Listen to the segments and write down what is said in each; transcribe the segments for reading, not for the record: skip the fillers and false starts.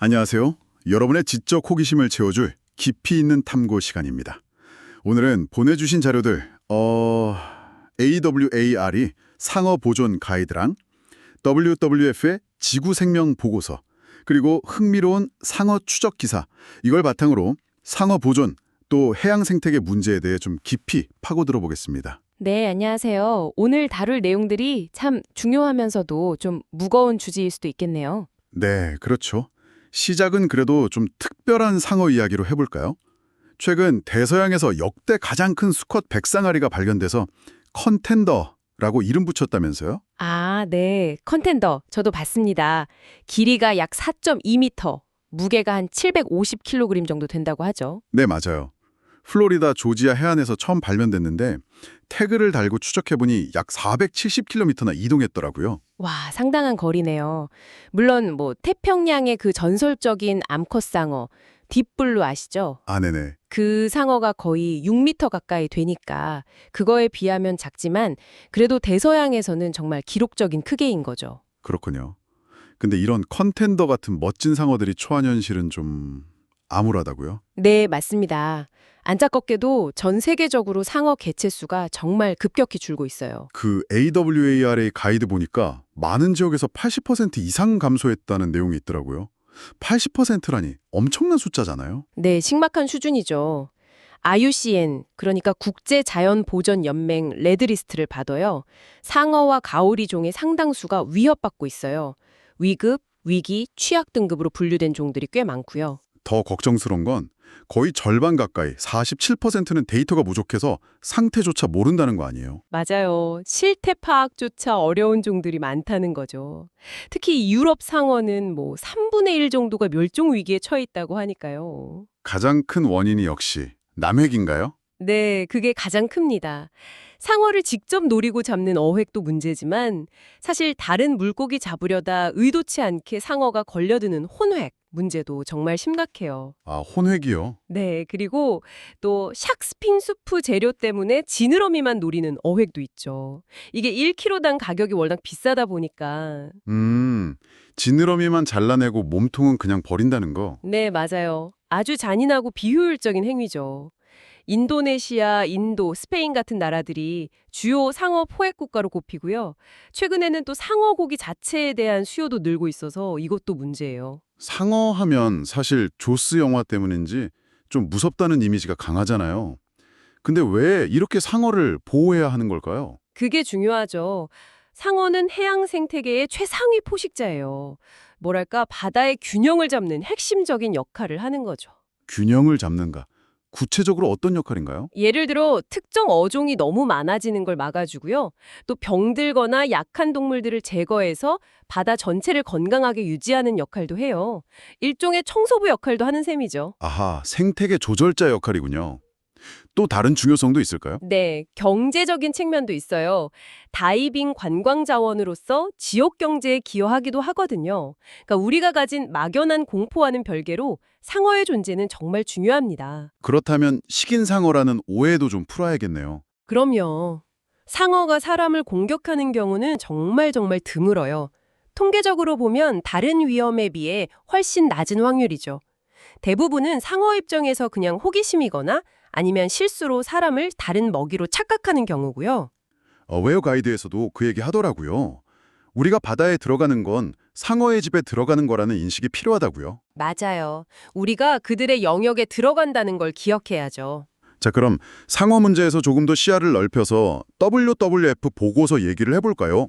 안녕하세요. 여러분의 지적 호기심을 채워줄 깊이 있는 탐구 시간입니다. 오늘은 보내주신 자료들, AWAR이 상어 보존 가이드랑 WWF의 지구 생명 보고서, 그리고 흥미로운 상어 추적 기사, 이걸 바탕으로 상어 보존, 또 해양 생태계 문제에 대해 좀 깊이 파고들어 보겠습니다. 네, 안녕하세요. 오늘 다룰 내용들이 참 중요하면서도 좀 무거운 주제일 수도 있겠네요. 네, 그렇죠. 시작은 그래도 좀 특별한 상어 이야기로 해볼까요? 최근 대서양에서 역대 가장 큰 수컷 백상아리가 발견돼서 컨텐더라고 이름 붙였다면서요? 아, 네. 컨텐더. 저도 봤습니다. 길이가 약 4.2m, 무게가 한 750kg 정도 된다고 하죠. 네, 맞아요. 플로리다 조지아 해안에서 처음 발견됐는데 태그를 달고 추적해보니 약 470km나 이동했더라고요. 와, 상당한 거리네요. 물론 태평양의 그 전설적인 암컷상어, 딥블루 아시죠? 아, 네네. 그 상어가 거의 6m 가까이 되니까 그거에 비하면 작지만 그래도 대서양에서는 정말 기록적인 크기인 거죠. 그렇군요. 근데 이런 컨텐더 같은 멋진 상어들이 초안 현실은 좀 암울하다고요? 네, 맞습니다. 안타깝게도 전 세계적으로 상어 개체 수가 정말 급격히 줄고 있어요. 그 AWAR의 가이드 보니까 많은 지역에서 80% 이상 감소했다는 내용이 있더라고요. 80%라니 엄청난 숫자잖아요. 네, 심각한 수준이죠. IUCN, 그러니까 국제자연보전연맹 레드리스트를 봐도요. 상어와 가오리 종의 상당수가 위협받고 있어요. 위급, 위기, 취약 등급으로 분류된 종들이 꽤 많고요. 더 걱정스러운 건 거의 절반 가까이 47%는 데이터가 부족해서 상태조차 모른다는 거 아니에요. 맞아요. 실태 파악조차 어려운 종들이 많다는 거죠. 특히 유럽 상어는 3분의 1 정도가 멸종 위기에 처해 있다고 하니까요. 가장 큰 원인이 역시 남획인가요? 네, 그게 가장 큽니다. 상어를 직접 노리고 잡는 어획도 문제지만 사실 다른 물고기 잡으려다 의도치 않게 상어가 걸려드는 혼획 문제도 정말 심각해요. 아, 혼획이요. 네, 그리고 또 샥스핀 수프 재료 때문에 지느러미만 노리는 어획도 있죠. 이게 1kg당 가격이 워낙 비싸다 보니까. 지느러미만 잘라내고 몸통은 그냥 버린다는 거. 네, 맞아요. 아주 잔인하고 비효율적인 행위죠. 인도네시아, 인도, 스페인 같은 나라들이 주요 상어 포획 국가로 꼽히고요. 최근에는 또 상어 고기 자체에 대한 수요도 늘고 있어서 이것도 문제예요. 상어 하면 사실 조스 영화 때문인지 좀 무섭다는 이미지가 강하잖아요. 근데 왜 이렇게 상어를 보호해야 하는 걸까요? 그게 중요하죠. 상어는 해양 생태계의 최상위 포식자예요. 뭐랄까, 바다의 균형을 잡는 핵심적인 역할을 하는 거죠. 균형을 잡는가? 구체적으로 어떤 역할인가요? 예를 들어 특정 어종이 너무 많아지는 걸 막아주고요. 또 병들거나 약한 동물들을 제거해서 바다 전체를 건강하게 유지하는 역할도 해요. 일종의 청소부 역할도 하는 셈이죠. 아하, 생태계 조절자 역할이군요. 또 다른 중요성도 있을까요? 네, 경제적인 측면도 있어요. 다이빙 관광 자원으로서 지역 경제에 기여하기도 하거든요. 그러니까 우리가 가진 막연한 공포와는 별개로 상어의 존재는 정말 중요합니다. 그렇다면 식인상어라는 오해도 좀 풀어야겠네요. 그럼요. 상어가 사람을 공격하는 경우는 정말 드물어요. 통계적으로 보면 다른 위험에 비해 훨씬 낮은 확률이죠. 대부분은 상어 입장에서 그냥 호기심이거나 아니면 실수로 사람을 다른 먹이로 착각하는 경우고요. 웨어 가이드에서도 그 얘기 하더라고요. 우리가 바다에 들어가는 건 상어의 집에 들어가는 거라는 인식이 필요하다고요. 맞아요. 우리가 그들의 영역에 들어간다는 걸 기억해야죠. 자, 그럼 상어 문제에서 조금 더 시야를 넓혀서 WWF 보고서 얘기를 해볼까요?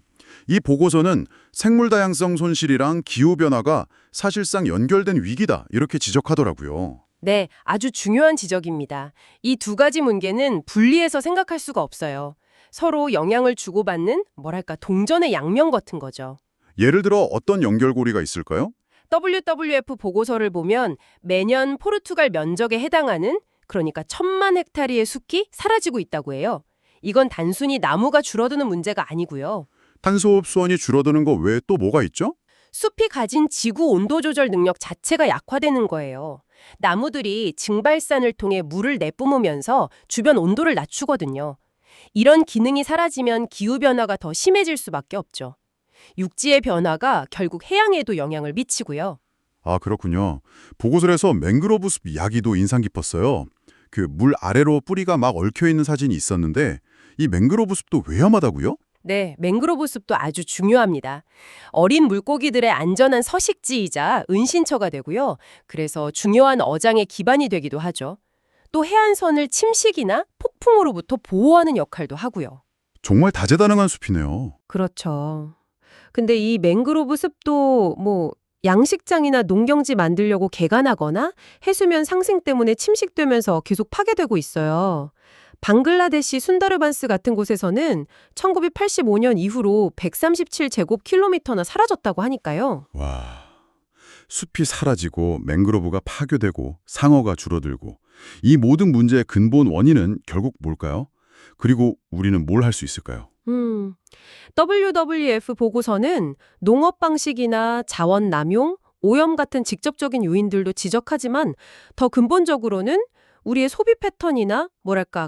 이 보고서는 생물 다양성 손실이랑 기후변화가 사실상 연결된 위기다 이렇게 지적하더라고요. 네, 아주 중요한 지적입니다. 이 두 가지 문제는 분리해서 생각할 수가 없어요. 서로 영향을 주고받는 뭐랄까 동전의 양면 같은 거죠. 예를 들어 어떤 연결고리가 있을까요? WWF 보고서를 보면 매년 포르투갈 면적에 해당하는 그러니까 1,000만 헥타르의 숲이 사라지고 있다고 해요. 이건 단순히 나무가 줄어드는 문제가 아니고요. 탄소흡수원이 줄어드는 거 외에 또 뭐가 있죠? 숲이 가진 지구 온도 조절 능력 자체가 약화되는 거예요. 나무들이 증발산을 통해 물을 내뿜으면서 주변 온도를 낮추거든요. 이런 기능이 사라지면 기후변화가 더 심해질 수밖에 없죠. 육지의 변화가 결국 해양에도 영향을 미치고요. 아, 그렇군요. 보고서에서 맹그로브 숲 이야기도 인상 깊었어요. 그 물 아래로 뿌리가 막 얽혀 있는 사진이 있었는데 이 맹그로브 숲도 위험하다고요? 네, 맹그로브 숲도 아주 중요합니다. 어린 물고기들의 안전한 서식지이자 은신처가 되고요. 그래서 중요한 어장의 기반이 되기도 하죠. 또 해안선을 침식이나 폭풍으로부터 보호하는 역할도 하고요. 정말 다재다능한 숲이네요. 그렇죠. 근데 이 맹그로브 습도 양식장이나 농경지 만들려고 개간하거나 해수면 상승 때문에 침식되면서 계속 파괴되고 있어요. 방글라데시 순다르반스 같은 곳에서는 1985년 이후로 137제곱킬로미터나 사라졌다고 하니까요. 와, 숲이 사라지고 맹그로브가 파괴되고 상어가 줄어들고 이 모든 문제의 근본 원인은 결국 뭘까요? 그리고 우리는 뭘 할 수 있을까요? WWF 보고서는 농업 방식이나 자원 남용, 오염 같은 직접적인 요인들도 지적하지만 더 근본적으로는 우리의 소비 패턴이나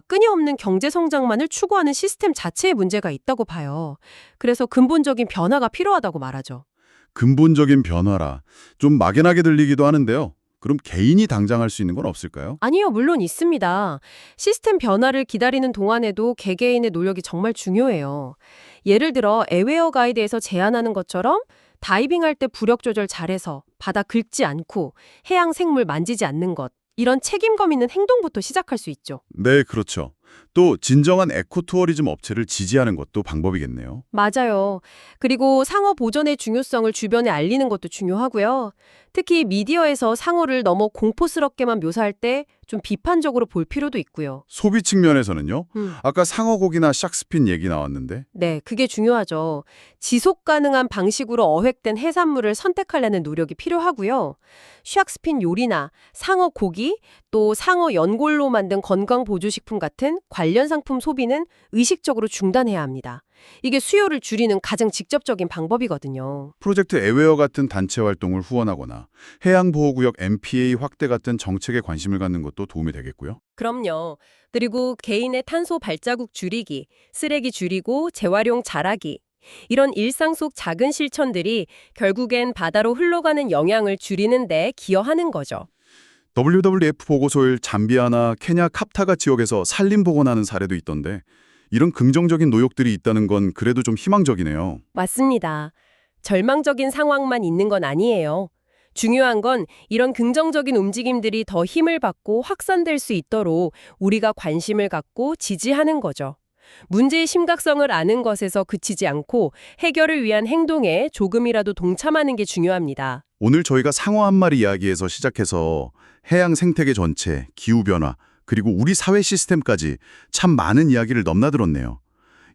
끊임없는 경제 성장만을 추구하는 시스템 자체에 문제가 있다고 봐요. 그래서 근본적인 변화가 필요하다고 말하죠. 근본적인 변화라 좀 막연하게 들리기도 하는데요. 그럼 개인이 당장 할 수 있는 건 없을까요? 아니요, 물론 있습니다. 시스템 변화를 기다리는 동안에도 개개인의 노력이 정말 중요해요. 예를 들어 에웨어 가이드에서 제안하는 것처럼 다이빙할 때 부력 조절 잘해서 바다 긁지 않고 해양 생물 만지지 않는 것, 이런 책임감 있는 행동부터 시작할 수 있죠. 네, 그렇죠. 또 진정한 에코투어리즘 업체를 지지하는 것도 방법이겠네요. 맞아요. 그리고 상어 보존의 중요성을 주변에 알리는 것도 중요하고요. 특히 미디어에서 상어를 너무 공포스럽게만 묘사할 때 좀 비판적으로 볼 필요도 있고요. 소비 측면에서는요. 음. 아까 상어고기나 샥스핀 얘기 나왔는데 네, 그게 중요하죠. 지속 가능한 방식으로 어획된 해산물을 선택하려는 노력이 필요하고요. 샥스핀 요리나 상어 고기, 또 상어 연골로 만든 건강보조식품 같은 관련 상품 소비는 의식적으로 중단해야 합니다. 이게 수요를 줄이는 가장 직접적인 방법이거든요. 프로젝트 에웨어 같은 단체 활동을 후원하거나 해양보호구역 MPA 확대 같은 정책에 관심을 갖는 것도 도움이 되겠고요. 그럼요. 그리고 개인의 탄소 발자국 줄이기, 쓰레기 줄이고 재활용 잘하기. 이런 일상 속 작은 실천들이 결국엔 바다로 흘러가는 영향을 줄이는 데 기여하는 거죠. WWF 보고서일 잠비아나 케냐 캅타가 지역에서 산림 복원하는 사례도 있던데 이런 긍정적인 노력들이 있다는 건 그래도 좀 희망적이네요. 맞습니다. 절망적인 상황만 있는 건 아니에요. 중요한 건 이런 긍정적인 움직임들이 더 힘을 받고 확산될 수 있도록 우리가 관심을 갖고 지지하는 거죠. 문제의 심각성을 아는 것에서 그치지 않고 해결을 위한 행동에 조금이라도 동참하는 게 중요합니다. 오늘 저희가 상어 한 마리 이야기에서 시작해서 해양 생태계 전체, 기후변화, 그리고 우리 사회 시스템까지 참 많은 이야기를 넘나들었네요.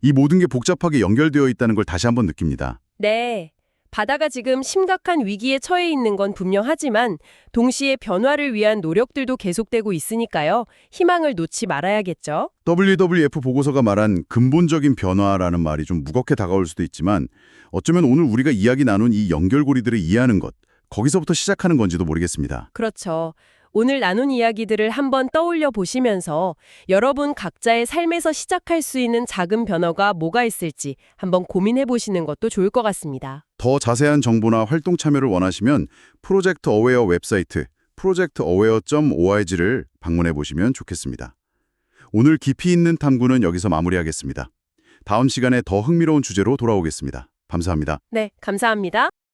이 모든 게 복잡하게 연결되어 있다는 걸 다시 한번 느낍니다. 네. 바다가 지금 심각한 위기에 처해 있는 건 분명하지만 동시에 변화를 위한 노력들도 계속되고 있으니까요. 희망을 놓지 말아야겠죠. WWF 보고서가 말한 근본적인 변화라는 말이 좀 무겁게 다가올 수도 있지만 어쩌면 오늘 우리가 이야기 나눈 이 연결고리들을 이해하는 것, 거기서부터 시작하는 건지도 모르겠습니다. 그렇죠. 오늘 나눈 이야기들을 한번 떠올려 보시면서 여러분 각자의 삶에서 시작할 수 있는 작은 변화가 뭐가 있을지 한번 고민해 보시는 것도 좋을 것 같습니다. 더 자세한 정보나 활동 참여를 원하시면 프로젝트 어웨어 웹사이트 projectaware.org를 방문해 보시면 좋겠습니다. 오늘 깊이 있는 탐구는 여기서 마무리하겠습니다. 다음 시간에 더 흥미로운 주제로 돌아오겠습니다. 감사합니다. 네, 감사합니다.